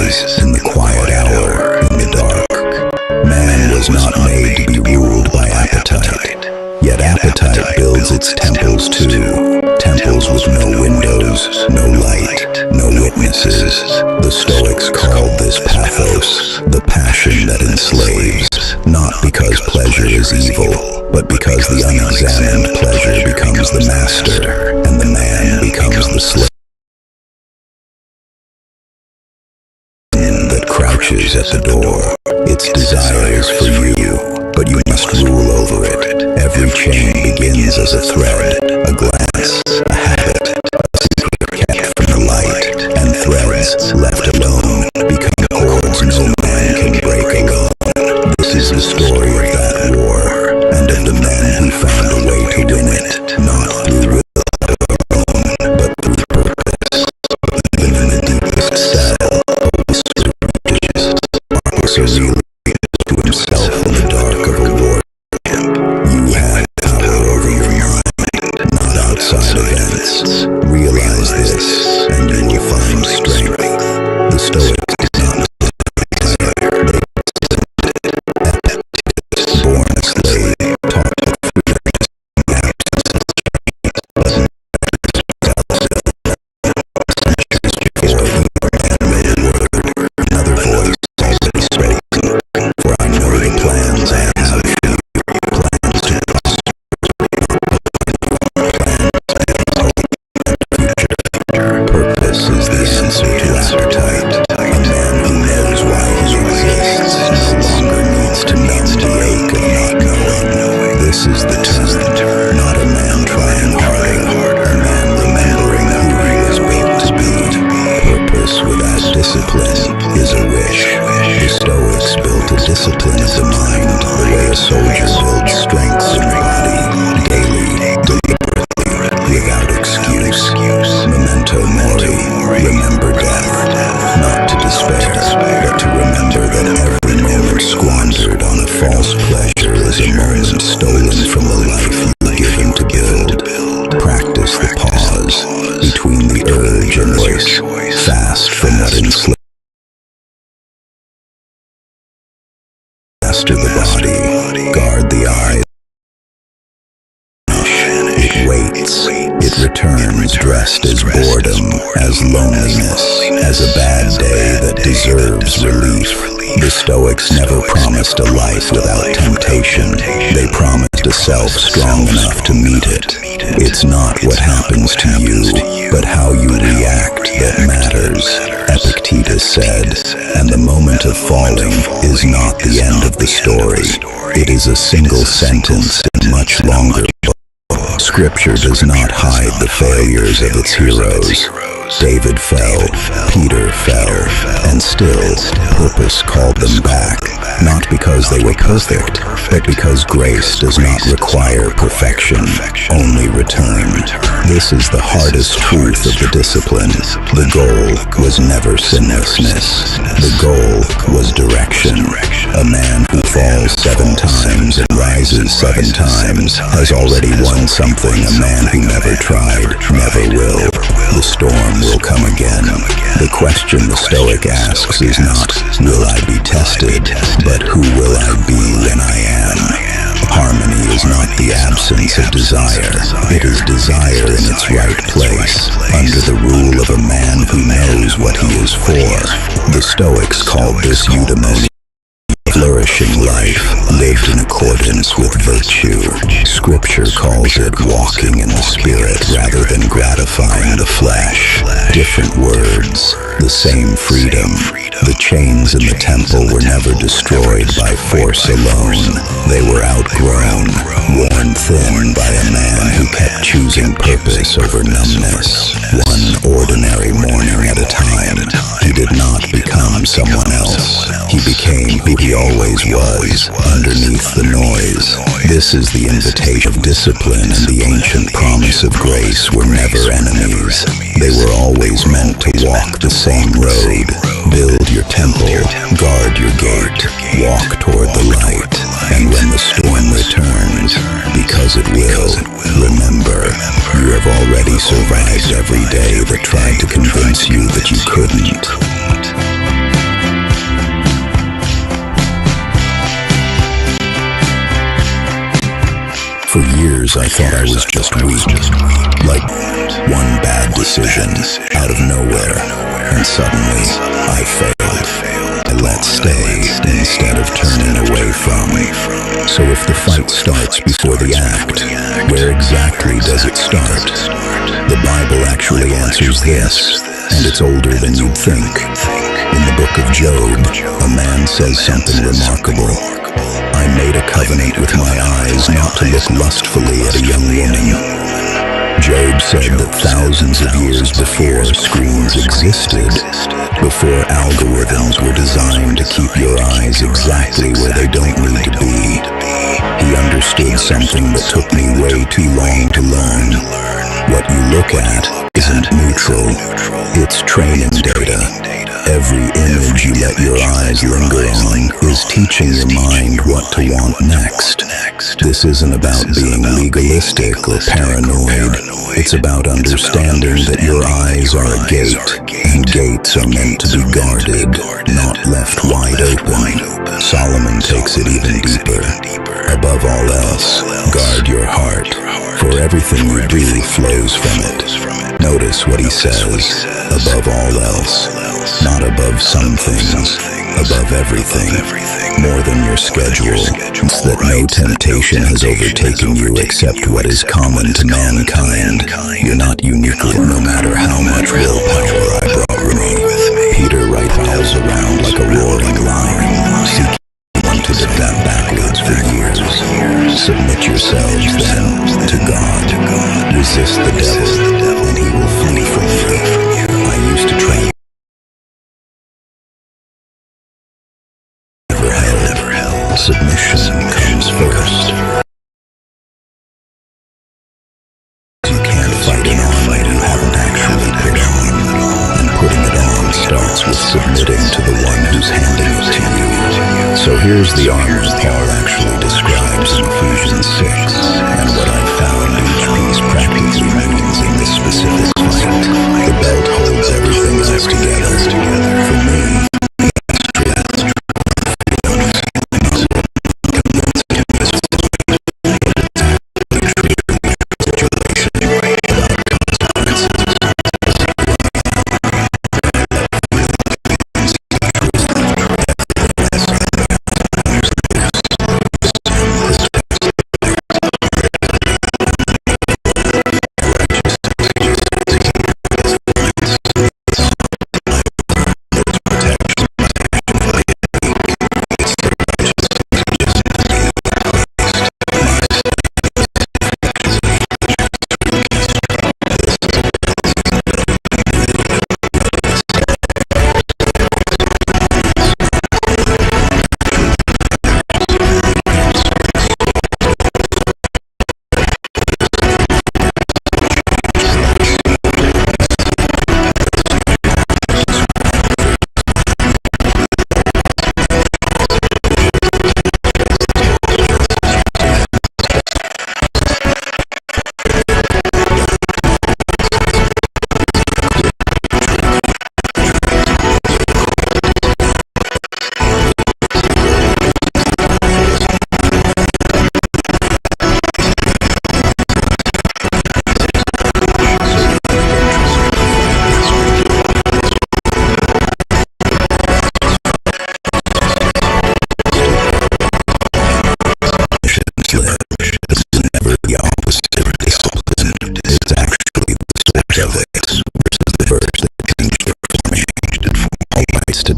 rise in the quiet hour, in the dark. Man was not made to be ruled by appetite, yet appetite builds its temples too. Temples with no windows, no light, no witnesses. The Stoics called this pathos, the passion that enslaves, not because pleasure is evil, but because the unexamined pleasure becomes the master, and the man becomes the slave that crouches at the door. Its desire is for you, but you must rule over it. Every chain begins as a thread, a glance, a habit, a secret kept from the light, and threads, left alone, become cords no man can break alone. This is the story of that war, and of the men who found a way to win it, not through will of their own, but through purpose. Even in the deepest cell, a whisper reaches Marcus Aurelius to himself in the dark of a war camp. You have power over your mind, not outside events. Realize this, and you will find strength. The Stoics did not desire, they Epictetus, born a slave, taught to fear his absence of strength, but centuries before either man made a word, another voice already spoken. For I know the plans I have for you, plans to prosper, plans to hope and future. Purpose is the answer to appetite. A man who knows why he exists no longer needs to numb the ache of not knowing. This is the turn, not a man trying harder, a man remembering who he was built to be. Purpose without discipline is a wish. The Stoics built a discipline of the mind, the way a soldier builds strength in the body, daily, deliberately, without excuse. Memento mori, remember death, not to despair, but to remember that every moment squandered on a false pleasure is a moment stolen from the life you've given to build. Practice the pause between the urge and voice, fast from what enslaves. Master the body, guard the eyes. It waits, it returns dressed as boredom, as loneliness, as a bad day that deserves relief. The Stoics never promised a life without temptation. They promised a self strong enough to meet it. It's not what happens to you, but how you react that matters, Epictetus said, and the moment of falling is not the end of the story. It is a single sentence in much longer book. Scripture does not hide the failures of its heroes. David fell, Peter fell, and still, purpose called them back, not because they were perfect, but because grace does not require perfection, only return. This is the hardest truth of the discipline. The goal was never sinlessness. The goal was direction. A man who falls 7 times and rises 7 times has already won something a man who never tried never will. The storm will come again. The question the Stoic asks is not, will I be tested, but who will I be when I am? Harmony is not the absence of desire. It is desire in its right place, under the rule of a man who knows what he is for. The Stoics called this eudaimonia. Flourishing life, lived in accordance with virtue. Scripture calls it walking in the Spirit rather than gratifying the flesh. Different words, the same freedom. The chains in the temple were never destroyed by force alone. They were outgrown, worn thin by a man who kept choosing purpose over numbness. One ordinary morning at a time, he did not become someone else. He became who he always was, underneath the noise. This is the invitation of discipline, and the ancient promise of grace were never enemies. They were always meant to walk the same road. Build your temple, guard your gate, walk toward the light. And when the storm returns, because it will, remember, you have already survived every day that tried to convince you that you couldn't. For years I thought I was just weak, like one bad decision out of nowhere, and suddenly I failed. I let stay instead of turning away from. So if the fight starts before the act, where exactly does it start? The Bible actually answers this, and it's older than you'd think. In the book of Job, a man says something remarkable. I made a covenant with my eyes not to look lustfully at a young woman. Job said that thousands of years before screens existed, before algorithms were designed to keep your eyes exactly where they don't need to be, he understood something that took me way too long to learn. What you look at isn't neutral, it's training data. Every image you let your eyes linger on is teaching your mind what to want next. This isn't about being legalistic or paranoid. It's about understanding that your eyes are a gate, and gates are meant to be guarded, not left wide open. Solomon takes it even deeper. Above all else, guard your heart, for everything you do flows from it. Notice what he says, above all else. Not above some things, above everything, more than your schedule. It's that no temptation has overtaken you except what is common to mankind. You're not unique, no matter how much willpower I brought with me. Peter prowls around like a roaring lion, seeking one to defend backwards for years. Submit yourselves then to God. Resist the devil, and he will flee from you. I used to train. Submission comes first. You can't fight an armor you haven't actually put on, and putting it on starts with submitting to the one who's handing it to you. So here's the armor Paul actually describes in Ephesians 6, and what I've found each piece practically means in this specific fight. The belt holds everything else together. For me, to